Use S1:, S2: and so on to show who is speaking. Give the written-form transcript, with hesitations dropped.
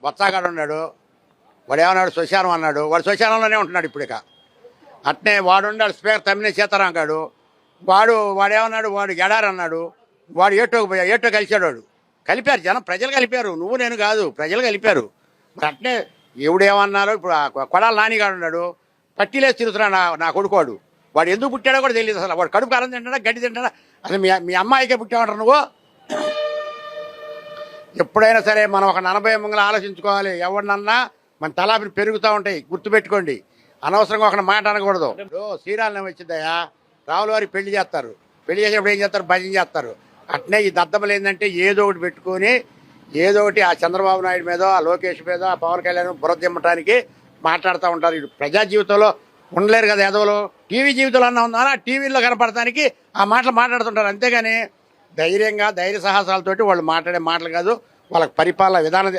S1: బొత్సాగాడు ఉన్నాడు, వాడు ఏమన్నాడు శ్మశానం అన్నాడు, వాడు శ్మశానంలోనే ఉంటున్నాడు ఇప్పుడు. ఇక అట్నే వాడు ఉన్నాడు స్పీకర్ తమ్మినే సీతారాం గాడు, వాడేమన్నాడు, వాడు ఎడారి అన్నాడు, వాడు ఏటో కలిశాడు. వాడు కలిపారు, జనం ప్రజలు కలిపారు, నువ్వు నేను కాదు, ప్రజలు కలిపారు. మరి అట్నే ఎవడేమన్నారో ఇప్పుడు కొడాల నానిగాడు ఉన్నాడు, పట్టీలేసి తిరుగుతున్నాడు నా కొడుకోడు. వాడు ఎందుకు పుట్టాడో కూడా తెలియదు అసలు. వాడు కడుపు కారం తింటాడా గడ్డి తింటాడా? అసలు మీ అమ్మాయికే పుట్టామంటారు నువ్వు. ఎప్పుడైనా సరే మనం ఒక 40 మంగళ ఆలోచించుకోవాలి. ఎవరినన్నా మన తలాపిని పెరుగుతూ ఉంటాయి, గుర్తుపెట్టుకోండి. అనవసరంగా ఒక మాట అనకూడదు. శ్రీరామనవమి వచ్చిందయ్యా, రాముల వారికి పెళ్లి చేస్తారు, పెళ్లి చేసేప్పుడు ఏం చేస్తారు, భజన చేస్తారు. అట్నే ఈ దద్దమ్మలు ఏంటంటే ఏదో ఒకటి పెట్టుకొని ఏదో ఒకటి ఆ చంద్రబాబు నాయుడు మీదో, ఆ లోకేష్ మీదో, ఆ పవన్ కళ్యాణ్ బురదిమ్మటానికి మాట్లాడుతూ ఉంటారు. ఇటు ప్రజా జీవితంలో ఉండలేరు కదా ఎదవలు. టీవీ జీవితంలో అన్నా ఉందా, టీవీలో కనపడటానికి ఆ మాటలు మాట్లాడుతుంటారు. అంతేగాని ధైర్యంగా ధైర్య సాహసాలతోటి వాళ్ళు మాట్లాడే మాటలు కాదు. వాళ్ళకి పరిపాలన విధానం